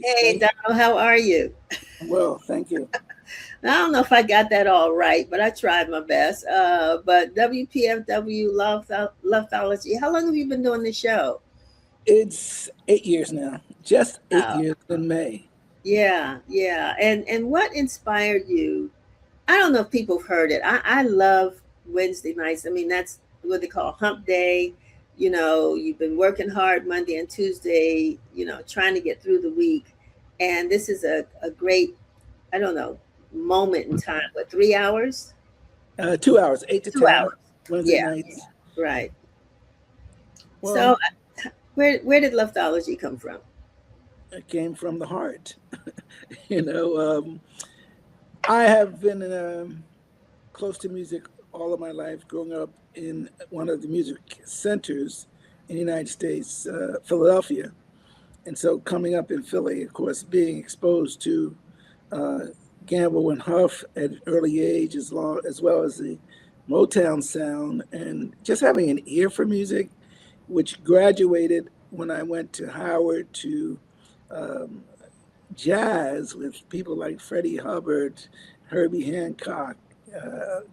Hey, Thank Donald, how are you? well, thank you. I don't know if I got that all right, but I tried my best. But WPFW LoveThology, how long have you been doing the show? It's 8 years now. Just eight Oh, years in May. yeah, yeah. And what inspired you? I don't know if people have heard it. I love Wednesday nights. I mean, that's what they call hump day. You know, you've been working hard Monday and Tuesday, trying to get through the week. And this is a great, I don't know, moment in time. What, 3 hours? 2 hours, 8 to 10, 2 hours. Wednesday Yeah, nights. right. So Well, where did Loveology come from? it came from the heart. you know, um, I have been close to music all of my life, growing up in one of the music centers in the United States, Philadelphia. And so coming up in Philly, of course, being exposed to uh, Gamble and Huff at an early age, as well as the Motown sound, and just having an ear for music, which graduated when I went to Howard to um, jazz with people like Freddie Hubbard, Herbie Hancock,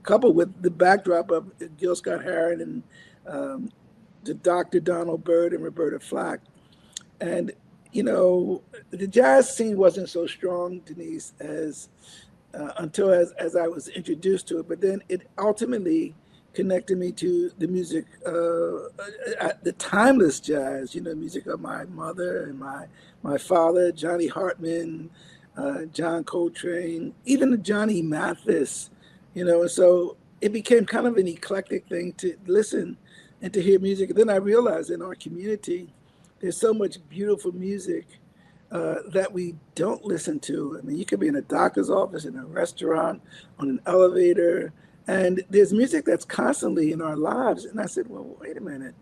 coupled with the backdrop of Gil Scott Heron and um, the Dr. Donald Byrd and Roberta Flack. And the jazz scene wasn't so strong, Denise, as until as I was introduced to it. But then it ultimately connected me to the music, the timeless jazz. Music of my mother and my father, Johnny Hartman, John Coltrane, even Johnny Mathis. And so it became kind of an eclectic thing to listen and to hear music. And then I realized in our community, there's so much beautiful music that we don't listen to. I mean, you could be in a doctor's office, in a restaurant, on an elevator, and there's music that's constantly in our lives. And I said, well, wait a minute.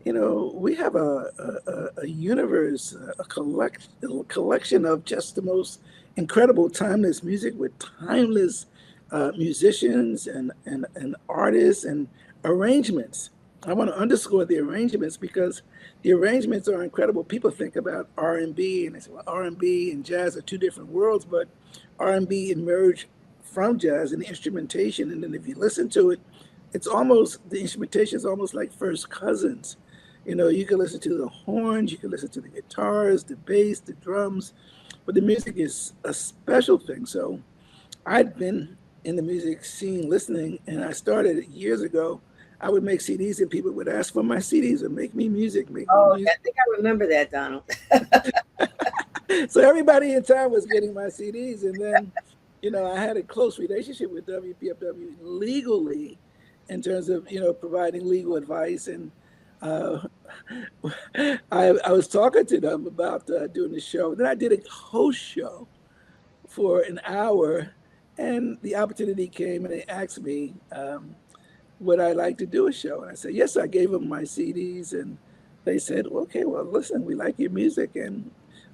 We have a universe, a collection of just the most incredible timeless music with timeless musicians and artists and arrangements. I want to underscore the arrangements because the arrangements are incredible. People think about R&B and they say, well, R&B and jazz are two different worlds, but R&B emerged from jazz and the instrumentation. And then if you listen to it, the instrumentation is almost like first cousins. You can listen to the horns, you can listen to the guitars, the bass, the drums, but the music is a special thing. So I'd been in the music scene listening, and I started years ago. I would make CDs, and people would ask for my CDs or make me music, make me Oh, music. I think I remember that, Donald. So everybody in town was getting my CDs, and then, I had a close relationship with WPFW legally, in terms of providing legal advice, and uh, I was talking to them about doing the show. Then I did a host show for an hour, and the opportunity came, and they asked me, would I like to do a show? And I said, yes. I gave them my CDs, and they said, okay, well, listen, we like your music, and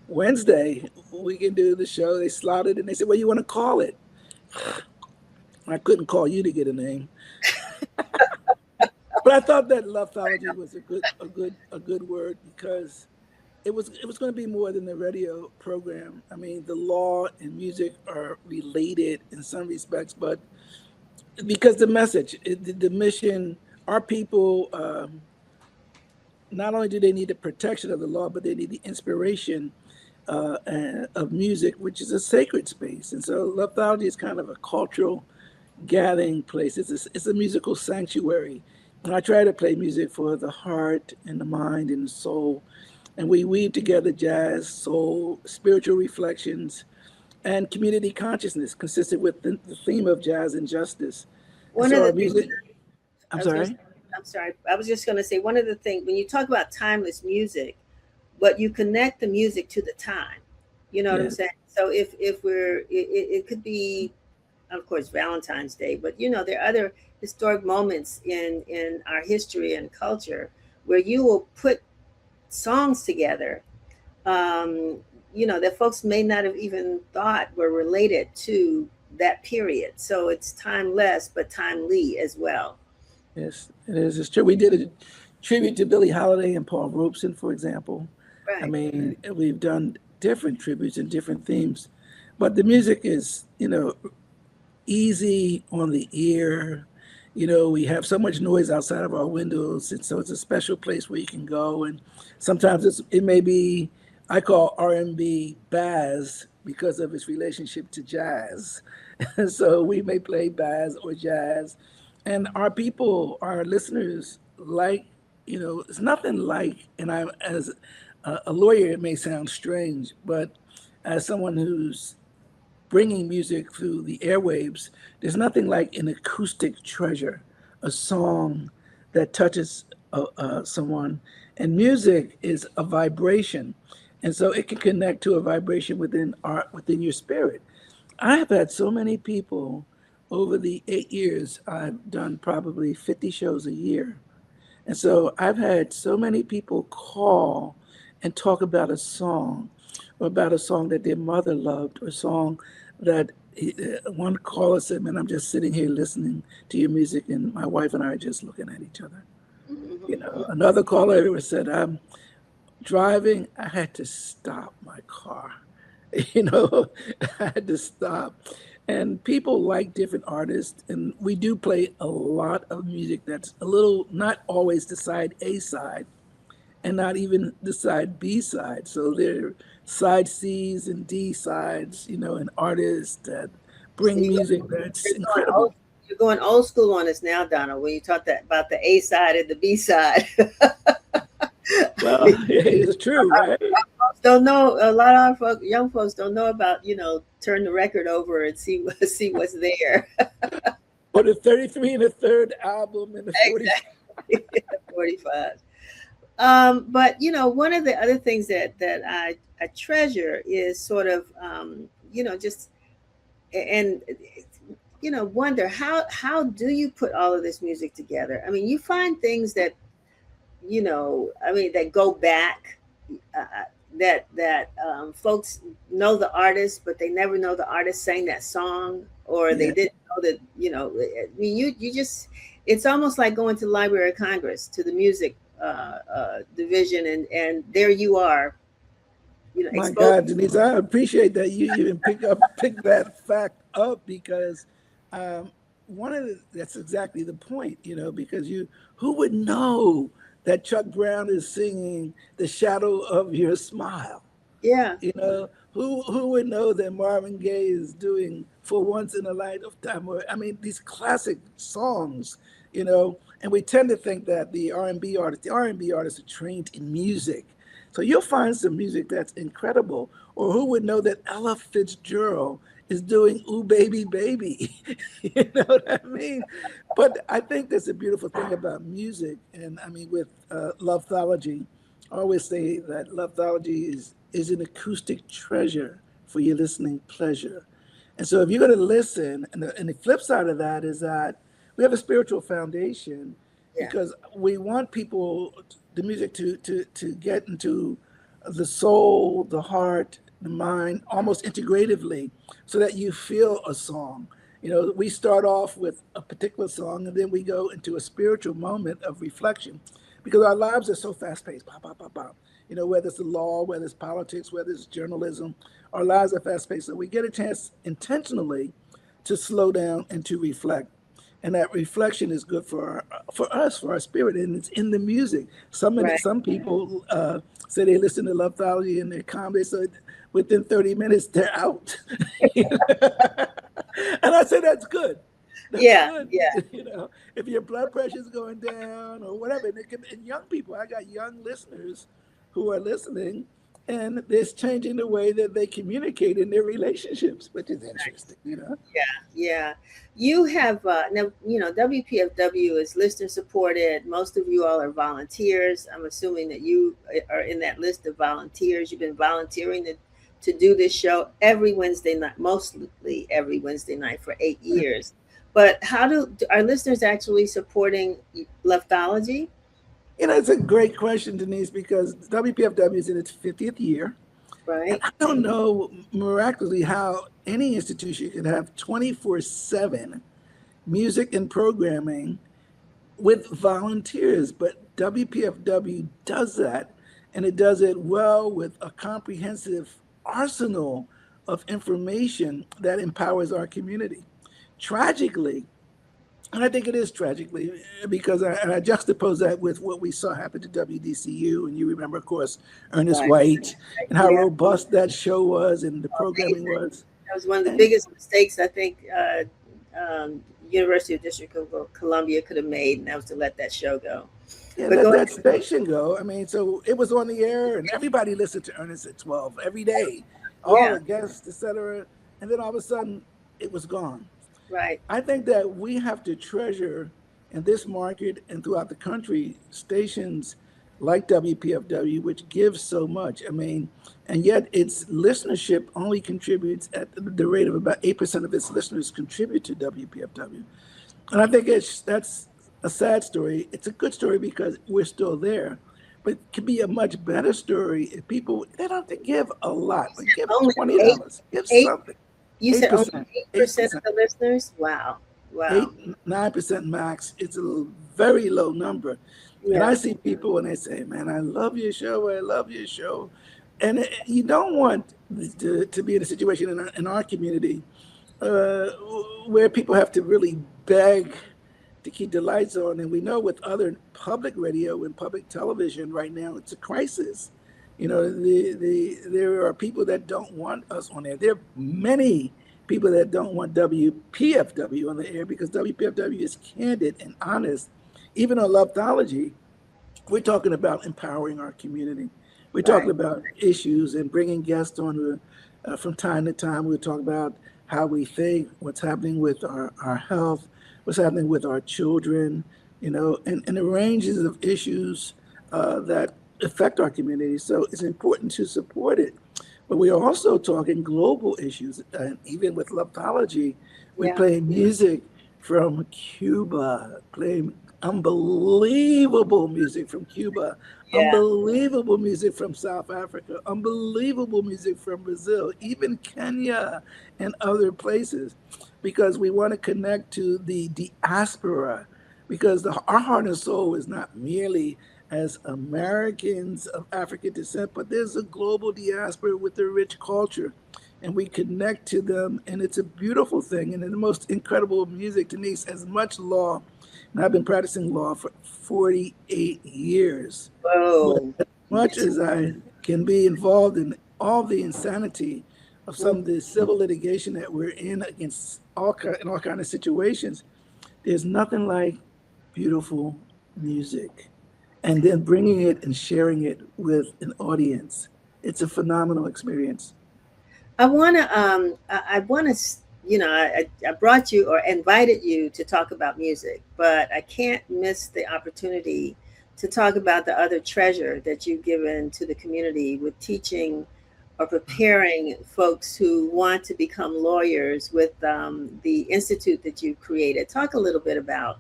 Wednesday we can do the show. They slotted, and they said, what do you want to call it? I couldn't call you to get a name, but I thought that Loveology was a good word because it was going to be more than a radio program. I mean, the law and music are related in some respects, but because the message, the mission, our people, not only do they need the protection of the law, but they need the inspiration of music, which is a sacred space. And so Loveology is kind of a cultural gathering place. It's a musical sanctuary. And I try to play music for the heart and the mind and the soul. And we weave together jazz, soul, spiritual reflections, and community consciousness consistent with the theme of jazz and justice. And One so of our the things music, I'm I was going to, sorry. I'm sorry, I was just going to say one of the things when you talk about timeless music, but you connect the music to the time. You know what I'm Yes, saying? So if it could be, of course, Valentine's Day, but there are other historic moments in our history and culture where you will put songs together, um, that folks may not have even thought were related to that period. So it's timeless, but timely as well. yes, it is. It's true. We did a tribute to Billie Holiday and Paul Robeson, for example. I Right. mean, we've done. different tributes and different themes. But the music is, easy on the ear. We have so much noise outside of our windows, and so it's a special place where you can go. And sometimes it may be, I call R&B Baz because of its relationship to jazz. And so we may play Baz or jazz, and our people, our listeners, it's nothing like. And I, as a lawyer, it may sound strange, but as someone who's bringing music through the airwaves, there's nothing like an acoustic treasure, a song that touches someone. And music is a vibration. And so it can connect to a vibration within your spirit. I have had so many people over the 8 years, I've done probably 50 shows a year. And so I've had so many people call and talk about a song, or about a song that their mother loved, or a song that one caller said, "Man, I'm just sitting here listening to your music, and my wife and I are just looking at each other." Another caller said, "I'm driving. I had to stop my car. I had to stop." And people like different artists, and we do play a lot of music that's a little, not always the side A side, and not even the side B side. So there are side C's and D sides, and artists that So bring music that's you're going incredible. you're going old school on us now, Donna, when you talk about the A side and the B side. Well, it's true, right? Don't know, a lot of our young folks don't know about, turn the record over and see see what's there. Or the 33 and a third album and the 40. Exactly. 45. But one of the other things that I treasure is sort of just, and wonder how do you put all of this music together? I mean, you find things that that go back, that folks know the artist, but they never know the artist sang that song, or they Yeah, didn't know that. I mean, you just, it's almost like going to the Library of Congress, to the music division, and there you are, my exposed. God, Denise, I appreciate that you even pick that fact up, because um, that's exactly the point, because who would know that Chuck Brown is singing "The Shadow of Your Smile"? Yeah, Who would know that Marvin Gaye is doing "For Once in a Lifetime"? Or, I mean, these classic songs, and we tend to think that the R&B artists are trained in music. So you'll find some music that's incredible. Or who would know that Ella Fitzgerald is doing "Ooh Baby Baby"? You know what I mean? But I think that's a beautiful thing about music. And I mean, with LoveThology, I always say that LoveThology is an acoustic treasure for your listening pleasure. And so if you're going to listen, and the flip side of that is that we have a spiritual foundation, yeah, because we want people, the music, to get into the soul, the heart, the mind, almost integratively, so that you feel a song. We start off with a particular song, and then we go into a spiritual moment of reflection, because our lives are so fast paced. Pop, pop, pop, pop. Whether it's the law, whether it's politics, whether it's journalism, our lives are fast paced. So we get a chance intentionally to slow down and to reflect. And that reflection is good for us, for our spirit, and it's in the music. right. Some people say they listen to LoveThology and they're calm. They said within 30 minutes they're out. And I say that's good. That's Yeah, good. yeah. If your blood pressure is going down or whatever, and young people, I got young listeners who are listening, and it's changing the way that they communicate in their relationships, which is interesting. Yeah, yeah. You have now, WPFW is listener supported. Most of you all are volunteers. I'm assuming that you are in that list of volunteers. You've been volunteering to do this show every Wednesday night, mostly every Wednesday night for 8 years. But how do our listeners actually supporting Leftology? It's a great question, Denise, because WPFW is in its 50th year. And Right, I don't know miraculously how any institution could have 24/7 music and programming with volunteers, but WPFW does that, and it does it well with a comprehensive arsenal of information that empowers our community. Tragically, and I think it is tragically because I juxtapose that with what we saw happen to WDCU. And you remember, of course, Ernest Right. White and how Yeah. robust that show was and the programming Amazing. was. That was one of the And biggest mistakes I think University of District of Columbia could have made, and that was to let that show go. yeah, But let go that ahead. station go. I mean, so it was on the air and everybody listened to Ernest at 12 every day, all Yeah. the guests, etc. And then all of a sudden it was gone. Right. I think that we have to treasure in this market and throughout the country stations like WPFW, which gives so much. I mean, and yet its listenership only contributes at the rate of about 8% of its listeners contribute to WPFW. And I think that's a sad story. It's a good story because we're still there, but it could be a much better story if people, they don't have to give a lot, but give Only eight, $20, give eight. something. You said only 8%, 8% of 8%. the listeners. Wow. Wow. 8-9% max. It's a very low number. And I Yeah. see people and they say, man, I love your show. I love your show. And you don't want to be in a situation in our community uh, where people have to really beg to keep the lights on. And we know with other public radio and public television right now, it's a crisis. You know, there are people that don't want us on air. There are many people that don't want WPFW on the air because WPFW is candid and honest. Even on LoveThology, we're talking about empowering our community. We're talking Right. about issues and bringing guests on from time to time. We're talking about how we think, what's happening with our health, what's happening with our children, you know, and the ranges of issues that affect our community. So it's important to support it. But we are also talking global issues. And even with LoveThology, we're Yeah. playing music from Cuba, playing unbelievable music from Cuba, Yeah. unbelievable music from South Africa, unbelievable music from Brazil, even Kenya and other places, because we want to connect to the diaspora, because our heart and soul is not merely as Americans of African descent, but there's a global diaspora with a rich culture, and we connect to them, and it's a beautiful thing, and the most incredible music. Denise, as much law, and I've been practicing law for 48 years, but Whoa. as Me much too. as I can be involved in all the insanity of some of the civil litigation that we're in against in all kind of situations, there's nothing like beautiful music and then bringing it and sharing it with an audience. It's a phenomenal experience. I want to, I brought you or invited you to talk about music, but I can't miss the opportunity to talk about the other treasure that you've given to the community with teaching or preparing folks who want to become lawyers with the institute that you've created. Talk a little bit about,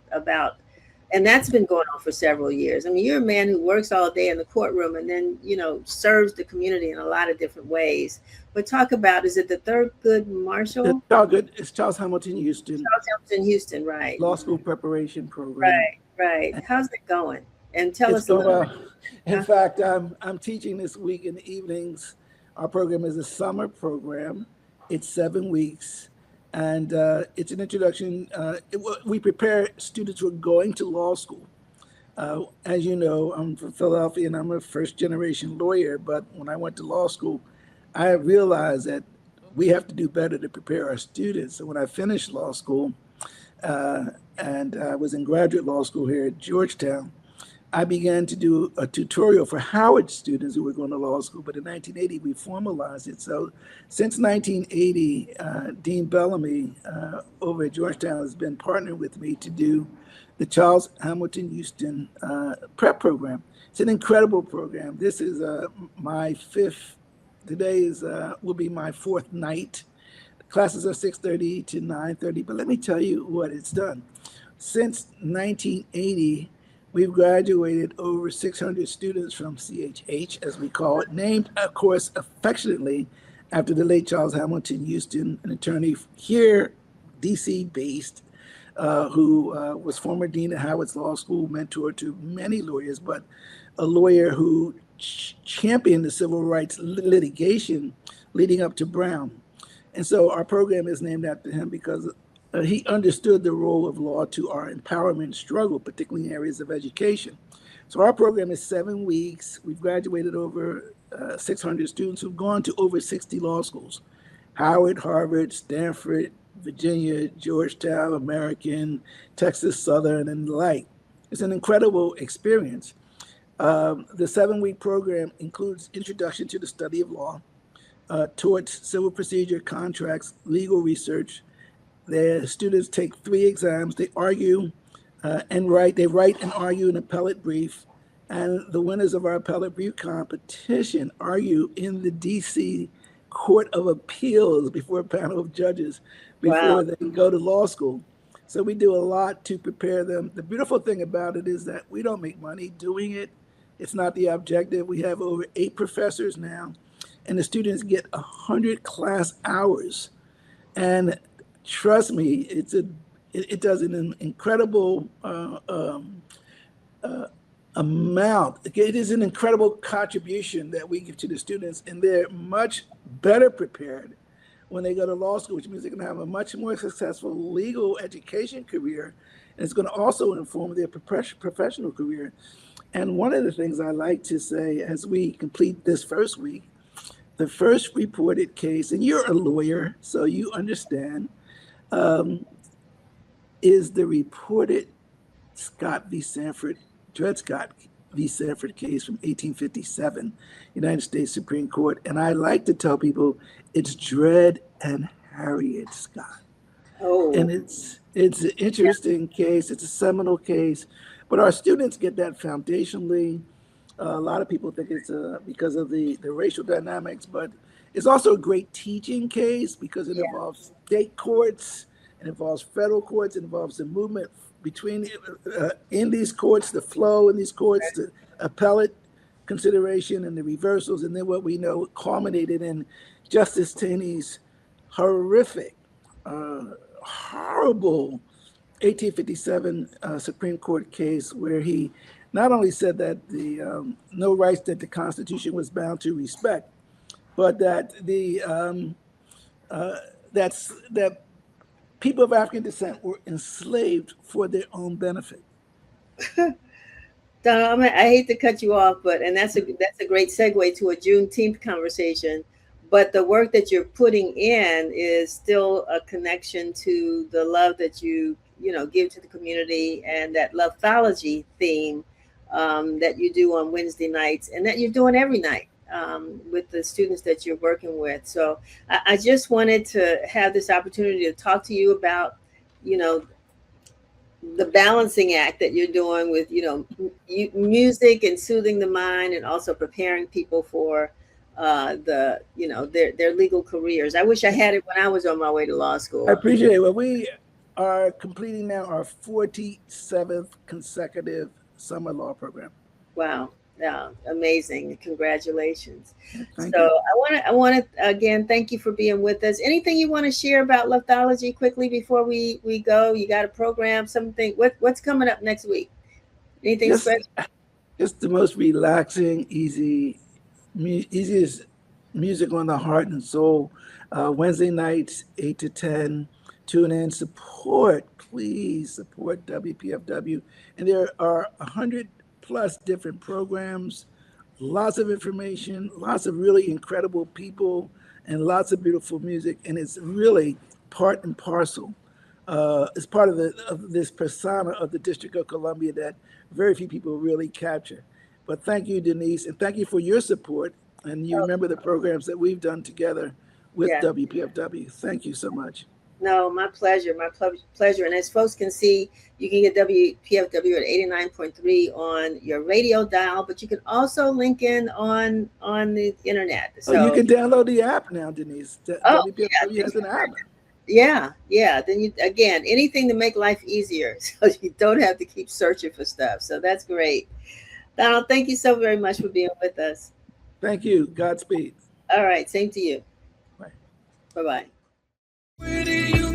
and that's been going on for several years. I mean, you're a man who works all day in the courtroom and then serves the community in a lot of different ways. But talk about, is it the Thurgood It's Marshall? all good. It's Charles Hamilton Houston Charles Hamilton Houston, right? Law School Preparation Program. Right, right. How's it going? And tell It's us a going little bit. well. In fact, I'm teaching this week in the evenings. Our program is a summer program. It's 7 weeks, and it's an introduction. We prepare students who are going to law school. As you know, I'm from Philadelphia, and I'm a first-generation lawyer. But when I went to law school, I realized that we have to do better to prepare our students. So when I finished law school, uh, and I was in graduate law school here at Georgetown, I began to do a tutorial for Howard students who were going to law school, but in 1980, we formalized it. So since 1980, Dean Bellamy over at Georgetown has been partnering with me to do the Charles Hamilton Houston prep program. It's an incredible program. This is my fifth, today will be my fourth night. The classes are 6:30 to 9:30, but let me tell you what it's done. Since 1980, we've graduated over 600 students from CHH, as we call it, named, of course, affectionately after the late Charles Hamilton Houston, an attorney here, DC based, who was former dean at Howard's Law School, mentor to many lawyers, but a lawyer who championed the civil rights litigation leading up to Brown. And so our program is named after him because he understood the role of law to our empowerment struggle, particularly in areas of education. So our program is 7 weeks. We've graduated over 600 students who've gone to over 60 law schools: Howard, Harvard, Stanford, Virginia, Georgetown, American, Texas Southern, and the like. It's an incredible experience. The 7-week program includes introduction to the study of law, torts, civil procedure, contracts, legal research. The students take 3 exams. They argue and write. They write and argue an appellate brief. And the winners of our appellate brief competition argue in the D.C. Court of Appeals before a panel of judges before they go to law school. So we do a lot to prepare them. The beautiful thing about it is that we don't make money doing it. It's not the objective. We have over 8 professors now, and the students get 100 class hours. And trust me, it does an incredible amount. It is an incredible contribution that we give to the students, and they're much better prepared when they go to law school, which means they're going to have a much more successful legal education career, and it's going to also inform their professional career. And one of the things I like to say as we complete this first week, the first reported case, and you're a lawyer, so you understand, is the reported Scott v. Sanford, Dred Scott v. Sanford case from 1857, United States Supreme Court. And I like to tell people it's Dred and Harriet Scott. Oh. And it's an interesting case. It's a seminal case. But our students get that foundationally. A lot of people think it's because of the racial dynamics, but it's also a great teaching case because it involves state courts, it involves federal courts, it involves the movement between in these courts, the flow in these courts, the appellate consideration and the reversals, and then what we know culminated in Justice Taney's horrific, horrible 1857 Supreme Court case where he not only said that the no rights that the Constitution was bound to respect, but that that people of African descent were enslaved for their own benefit. Donald, I hate to cut you off, but that's a great segue to a Juneteenth conversation. But the work that you're putting in is still a connection to the love that you give to the community, and that LoveThology theme that you do on Wednesday nights, and that you're doing every night with the students that you're working with. So I just wanted to have this opportunity to talk to you about, the balancing act that you're doing with, music and soothing the mind, and also preparing people for their legal careers. I wish I had it when I was on my way to law school. I appreciate it. Well, we are completing now our 47th consecutive summer law program. Wow. Yeah, amazing. Congratulations. Thank you. I want to again thank you for being with us. Anything you want to share about LoveThology quickly before we go? You got a program, something? What's coming up next week? Anything special? Just the most relaxing, easiest music on the heart and soul. Wednesday nights, 8 to 10. Tune in, please support WPFW. And there are 100+ different programs, lots of information, lots of really incredible people, and lots of beautiful music. And it's really part and parcel. It's part of this persona of the District of Columbia that very few people really capture. But thank you, Denise, and thank you for your support. And you remember the programs that we've done together with WPFW. Thank you so much. No, my pleasure. My pleasure. And as folks can see, you can get WPFW at 89.3 on your radio dial, but you can also link in on the internet. So you can download the app now, Denise. WPFW has an app. Yeah. Then anything to make life easier, so you don't have to keep searching for stuff. So that's great. Donald, thank you so very much for being with us. Thank you. Godspeed. All right. Same to you. Bye. Bye-bye. Where did you